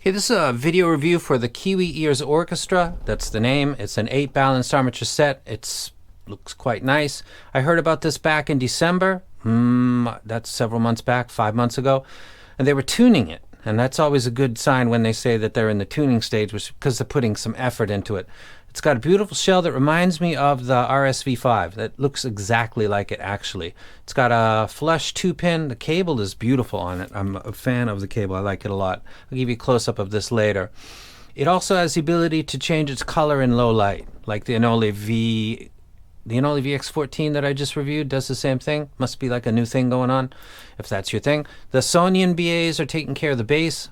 Okay, this is a video review for the Kiwi Ears Orchestra. That's the name. It's an 8 balanced armature set. It looks quite nice. I heard about this back in December. That's several months back, 5 months ago. And they were tuning it. And that's always a good sign when they say that they're in the tuning stage, which because they're putting some effort into it. It's got a beautiful shell that reminds me of the RSV5. That looks exactly like it, actually. It's got a flush 2-pin. The cable is beautiful on it. I'm a fan of the cable. I like it a lot. I'll give you a close-up of this later. It also has the ability to change its color in low light, like the Anole VX14 that I just reviewed does the same thing. Must be like a new thing going on, if that's your thing. The Sonian BAs are taking care of the bass.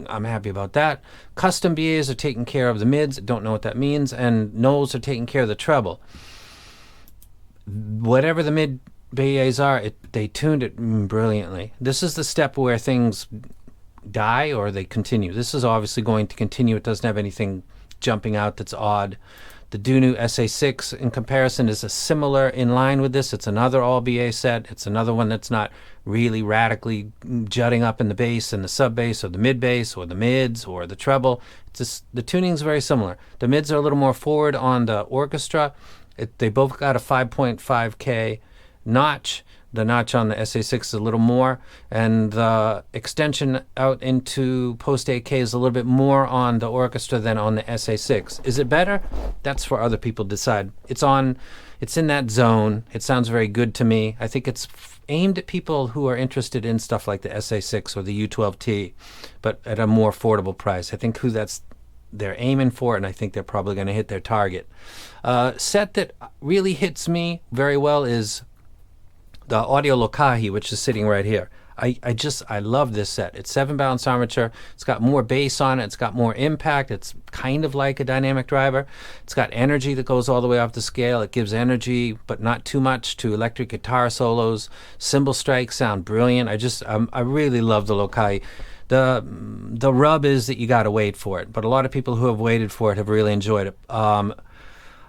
I'm happy about that. Custom BAs are taking care of the mids. Don't know what that means. And Knowles are taking care of the treble. Whatever the mid BAs are, they tuned it brilliantly. This is the step where things die or they continue. This is obviously going to continue. It doesn't have anything jumping out that's odd. The Dunu SA6 in comparison is a similar in line with this. It's another all BA set. It's another one that's not really radically jutting up in the bass and the sub bass or the mid bass or the mids or the treble. It's just, the tuning's very similar. The mids are a little more forward on the orchestra. They both got a 5.5K notch. The notch on the SA6 is a little more, and the extension out into post 8K is a little bit more on the orchestra than on the SA6. Is it better? That's for other people to decide. It's in that zone. It sounds very good to me. I think it's aimed at people who are interested in stuff like the SA6 or the U12T, but at a more affordable price. I think they're aiming for it, and I think they're probably going to hit their target. Set that really hits me very well is the Audio Lokahi, which is sitting right here. I love this set. It's 7 balanced armature. It's got more bass on it. It's got more impact. It's kind of like a dynamic driver. It's got energy that goes all the way off the scale. It gives energy, but not too much, to electric guitar solos. Cymbal strikes sound brilliant. I really love the Lokahi. The rub is that you got to wait for it, but a lot of people who have waited for it have really enjoyed it.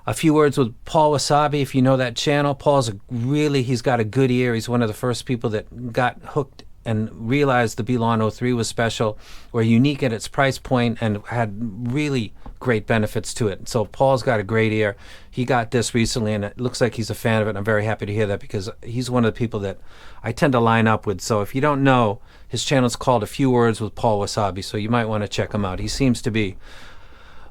A few words with Paul Wasabi, if you know that channel. Paul's he's got a good ear. He's one of the first people that got hooked and realized the Belon 03 was special or unique at its price point and had really great benefits to it. So Paul's got a great ear. He got this recently, and it looks like he's a fan of it. And I'm very happy to hear that because he's one of the people that I tend to line up with. So if you don't know, his channel's called A Few Words with Paul Wasabi, so you might want to check him out. He seems to be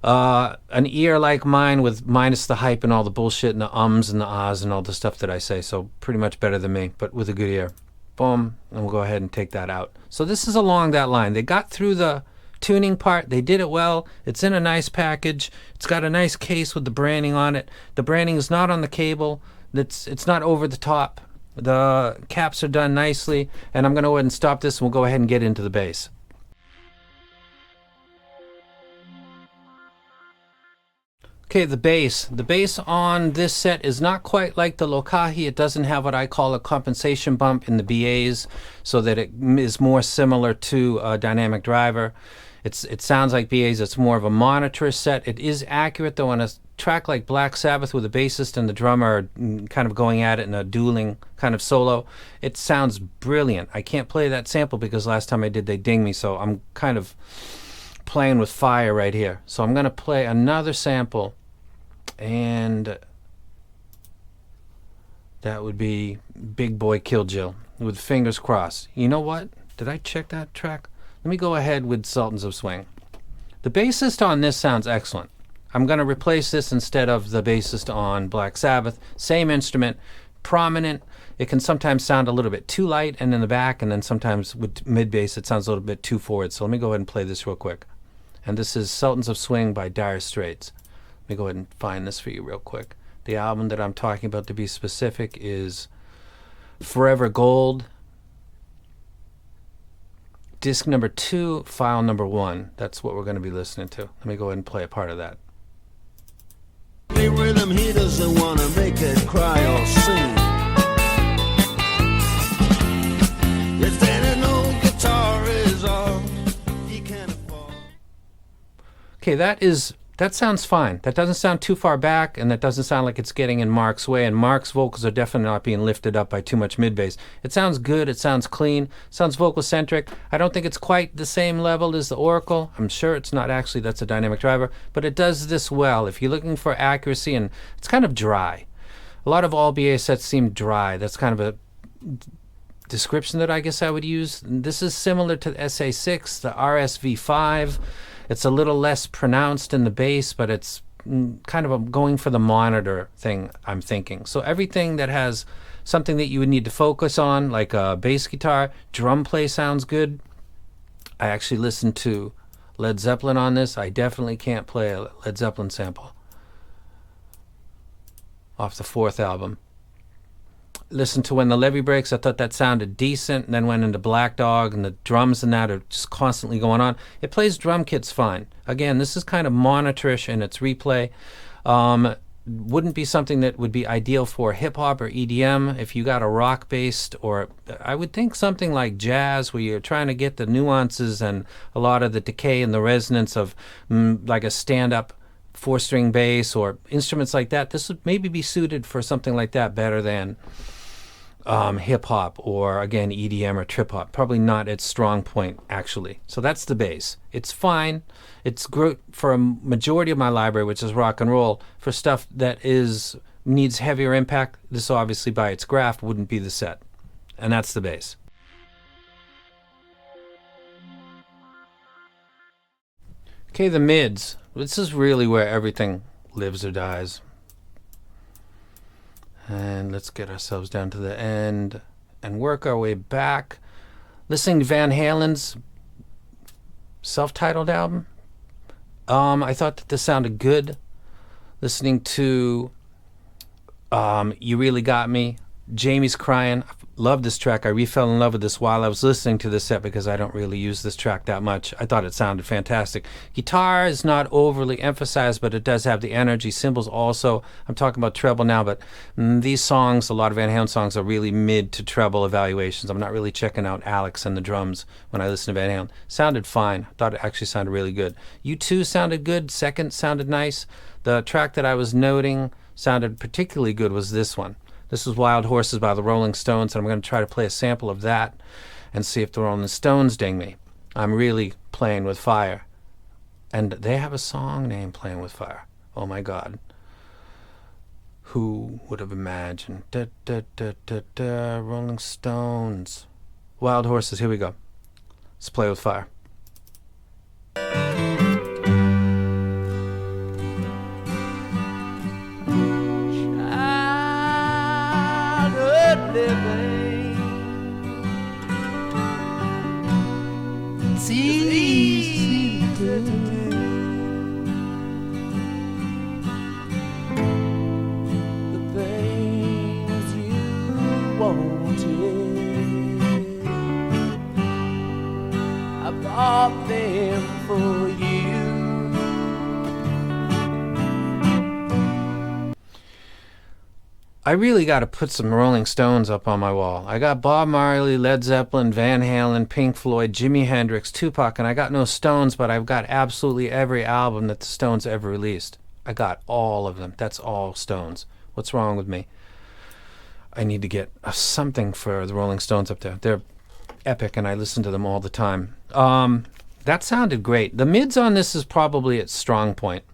an ear like mine with minus the hype and all the bullshit and the ums and the ahs and all the stuff that I say. So pretty much better than me, but with a good ear. Boom, and we'll go ahead and take that out. So this is along that line. They got through the tuning part. They did it well. It's in a nice package. It's got a nice case with the branding on it. The branding is not on the cable. It's not over the top. The caps are done nicely. And I'm going to go ahead and stop this, and we'll go ahead and get into the bass. Okay, the bass. The bass on this set is not quite like the Lokahi. It doesn't have what I call a compensation bump in the BAs, so that it is more similar to a dynamic driver. It sounds like BAs. It's more of a monitor set. It is accurate, though, on a track like Black Sabbath, where the bassist and the drummer are kind of going at it in a dueling kind of solo. It sounds brilliant. I can't play that sample because last time I did, they dinged me, so I'm kind of playing with fire right here. So I'm going to play another sample, and that would be Big Boy Kill Jill with Fingers Crossed. You know what? Did I check that track? Let me go ahead with Sultans of Swing. The bassist on this sounds excellent. I'm going to replace this instead of the bassist on Black Sabbath. Same instrument, prominent. It can sometimes sound a little bit too light and in the back, and then sometimes with mid bass it sounds a little bit too forward. So let me go ahead and play this real quick. And this is Sultans of Swing by Dire Straits. Let me go ahead and find this for you real quick. The album that I'm talking about, to be specific, is Forever Gold, disc number 2, file number 1. That's what we're going to be listening to. Let me go ahead and play a part of that. The rhythm, he doesn't want to make it cry or sing. If then an old guitar is all he can afford. Okay, that is That sounds fine. That doesn't sound too far back, and that doesn't sound like it's getting in Mark's way, and Mark's vocals are definitely not being lifted up by too much mid-bass. It sounds good, it sounds clean, sounds vocal-centric. I don't think it's quite the same level as the Oracle. I'm sure it's not actually, that's a dynamic driver, but it does this well. If you're looking for accuracy, and it's kind of dry. A lot of all BA sets seem dry. That's kind of a description that I guess I would use. This is similar to the SA6, the RSV5. It's a little less pronounced in the bass, but it's kind of going for the monitor thing, I'm thinking. So everything that has something that you would need to focus on, like a bass guitar, drum play sounds good. I actually listened to Led Zeppelin on this. I definitely can't play a Led Zeppelin sample off the 4th album. Listened to When the Levee Breaks. I thought that sounded decent, and then went into Black Dog, and the drums and that are just constantly going on. It plays drum kits fine. Again, this is kind of monitorish in its replay. Wouldn't be something that would be ideal for hip-hop or EDM. If you got a rock-based, or I would think something like jazz, where you're trying to get the nuances and a lot of the decay and the resonance of like a stand-up 4-string bass or instruments like that. This would maybe be suited for something like that better than hip-hop or, again, EDM or trip-hop. Probably not its strong point, actually. So that's the bass. It's fine. It's great for a majority of my library, which is rock and roll. For stuff that needs heavier impact, this obviously by its graph wouldn't be the set. And that's the bass. Okay, the mids. This is really where everything lives or dies. And let's get ourselves down to the end and work our way back. Listening to Van Halen's self-titled album, I thought that this sounded good. Listening to You Really Got Me, Jamie's Crying. I love this track. I fell in love with this while I was listening to this set because I don't really use this track that much. I thought it sounded fantastic. Guitar is not overly emphasized, but it does have the energy. Cymbals also. I'm talking about treble now, but these songs, a lot of Van Halen songs, are really mid to treble evaluations. I'm not really checking out Alex and the drums when I listen to Van Halen. Sounded fine. I thought it actually sounded really good. U2 sounded good. Second sounded nice. The track that I was noting sounded particularly good was this one. This is Wild Horses by the Rolling Stones, and I'm going to try to play a sample of that and see if the Rolling Stones ding me. I'm really playing with fire. And they have a song named Playing with Fire. Oh my God. Who would have imagined? Da, da, da, da, da, Rolling Stones. Wild Horses, here we go. Let's play with fire. It's easy to do. The things you wanted, I bought them for you. I really got to put some Rolling Stones up on my wall. I got Bob Marley, Led Zeppelin, Van Halen, Pink Floyd, Jimi Hendrix, Tupac, and I got no Stones, but I've got absolutely every album that the Stones ever released. I got all of them. That's all Stones. What's wrong with me? I need to get something for the Rolling Stones up there. They're epic, and I listen to them all the time. That sounded great. The mids on this is probably its strong point.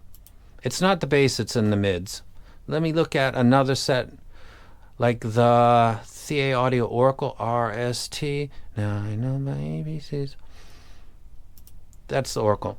It's not the bass, it's in the mids. Let me look at another set, like the CA Audio Oracle RST. Now I know my ABCs. That's the Oracle.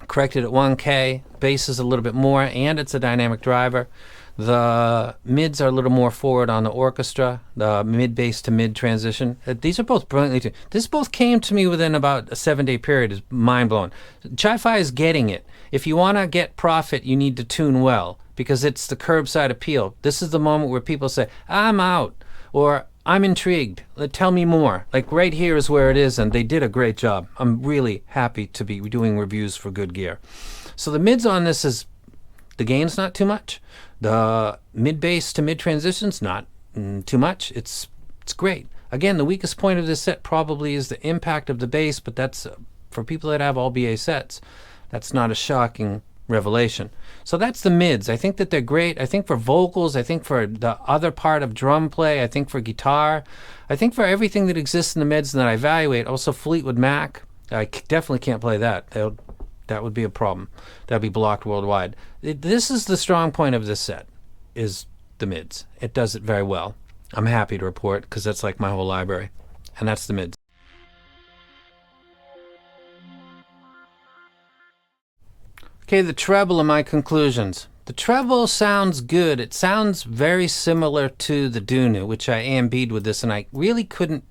Corrected at 1K. Bass is a little bit more, and it's a dynamic driver. The mids are a little more forward on the orchestra, the mid-bass to mid transition. These are both brilliantly tuned. This both came to me within about a 7-day period. Is mind-blowing. Chi-Fi is getting it. If you want to get profit, you need to tune well, because it's the curbside appeal. This is the moment where people say, I'm out, or I'm intrigued. Tell me more. Like right here is where it is, and they did a great job. I'm really happy to be doing reviews for good gear. So the mids on this is, the gain's not too much. The mid-bass to mid-transition's not too much. It's great. Again, the weakest point of this set probably is the impact of the bass, but that's for people that have all BA sets. That's not a shocking revelation. So that's the mids. I think that they're great. I think for vocals, I think for the other part of drum play, I think for guitar, I think for everything that exists in the mids and that I evaluate. Also Fleetwood Mac, definitely can't play that. That would be a problem. That would be blocked worldwide. This is the strong point of this set, is the mids. It does it very well. I'm happy to report, because that's like my whole library. And that's the mids. Okay, the treble and my conclusions. The treble sounds good. It sounds very similar to the Dunu, which I AMB'd with this, and I really couldn't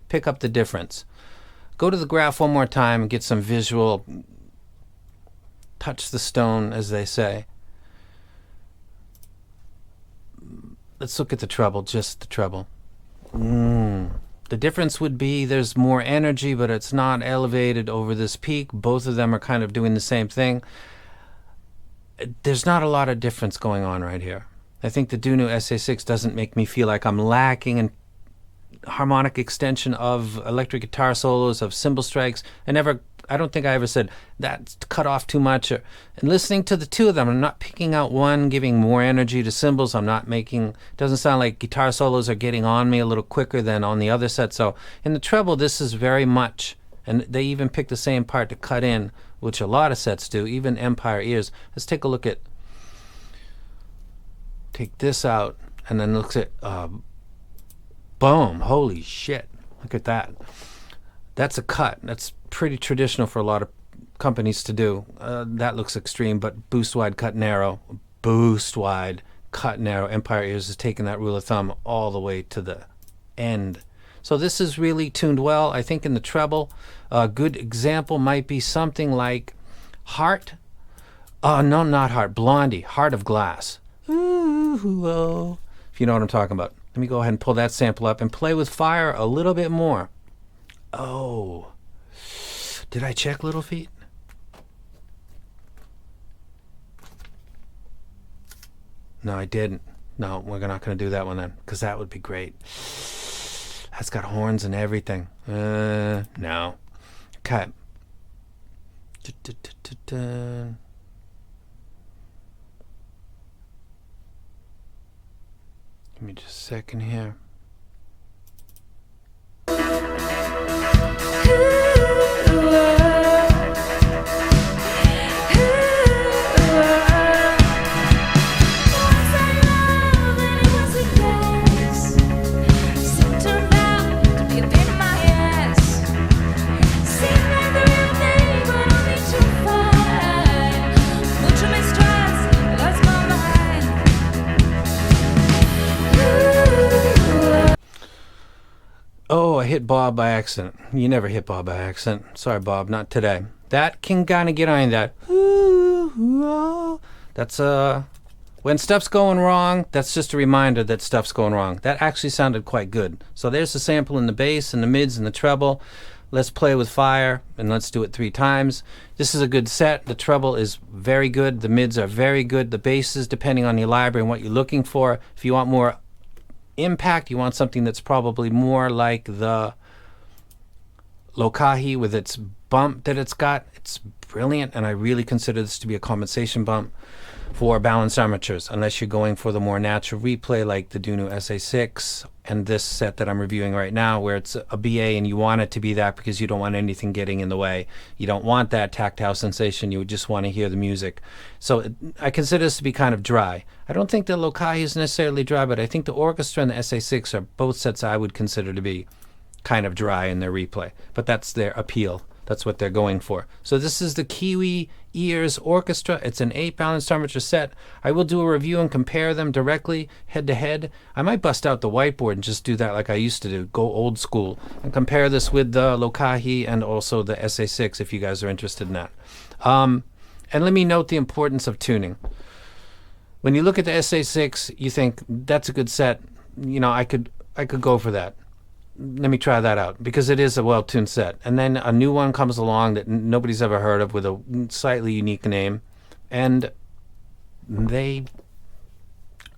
pick up the difference. Go to the graph one more time and get some visual, touch the stone, as they say. Let's look at the treble, just the treble. The difference would be there's more energy, but it's not elevated over this peak. Both of them are kind of doing the same thing. There's not a lot of difference going on right here. I think the Dunu SA6 doesn't make me feel like I'm lacking in harmonic extension of electric guitar solos, of cymbal strikes. I don't think I ever said that's cut off too much. And listening to the two of them, I'm not picking out one giving more energy to cymbals. It doesn't sound like guitar solos are getting on me a little quicker than on the other set. So in the treble, this is very much, and they even pick the same part to cut in, which a lot of sets do, even Empire Ears. Let's take a look at, take this out, and then look at, boom, holy shit, look at that. That's a cut. That's pretty traditional for a lot of companies to do. That looks extreme, but boost wide, cut narrow, boost wide, cut narrow. Empire Ears is taking that rule of thumb all the way to the end. So this is really tuned well. I think in the treble, a good example might be something like Heart. No, not Heart. Blondie, Heart of Glass. Ooh, oh. If you know what I'm talking about. Let me go ahead and pull that sample up and play with fire a little bit more. Oh, did I check Little Feet? No, I didn't. No, we're not going to do that one then, because that would be great. That's got horns and everything. No. Okay. Give me just a second here. Oh, I hit Bob by accident. You never hit Bob by accident. Sorry, Bob, not today. That can kind of get on that. That's when stuff's going wrong, that's just a reminder that stuff's going wrong. That actually sounded quite good. So there's the sample in the bass and the mids and the treble. Let's play with fire, and let's do it 3 times. This is a good set. The treble is very good. The mids are very good. The basses, depending on your library and what you're looking for. If you want more impact, you want something that's probably more like the Lokahi with its bump that it's got. It's brilliant, and I really consider this to be a compensation bump for balanced armatures, unless you're going for the more natural replay like the Dunu SA6 and this set that I'm reviewing right now, where it's a BA and you want it to be that because you don't want anything getting in the way. You don't want that tactile sensation. You would just want to hear the music. So I consider this to be kind of dry. I don't think the Lokahi is necessarily dry, but I think the Orchestra and the SA6 are both sets I would consider to be kind of dry in their replay. But that's their appeal. That's what they're going for. So this is the Kiwi Ears Orchestra. It's an 8 balanced armature set. I will do a review and compare them directly head to head. I might bust out the whiteboard and just do that like I used to do, go old school, and compare this with the Lokahi and also the SA6 if you guys are interested in that. And let me note the importance of tuning. When you look at the SA6, you think that's a good set. You know, I could go for that. Let me try that out, because it is a well-tuned set. And then a new one comes along that nobody's ever heard of with a slightly unique name, and they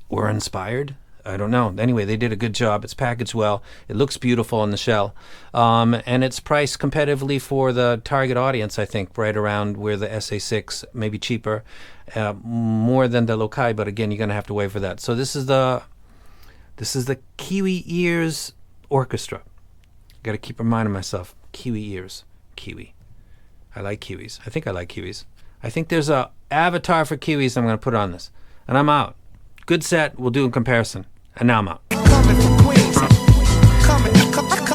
were inspired. I don't know. Anyway, they did a good job. It's packaged well. It looks beautiful on the shell. And it's priced competitively for the target audience, I think, right around where the SA6, maybe cheaper, more than the Lokai, but again, you're going to have to wait for that. So this is the Kiwi Ears Orchestra. Got to keep reminding myself. Kiwi Ears. Kiwi. I like Kiwis. I think I like Kiwis. I think there's a avatar for Kiwis I'm going to put on this. And I'm out. Good set. We'll do a comparison. And now I'm out. Coming from Queens. Coming.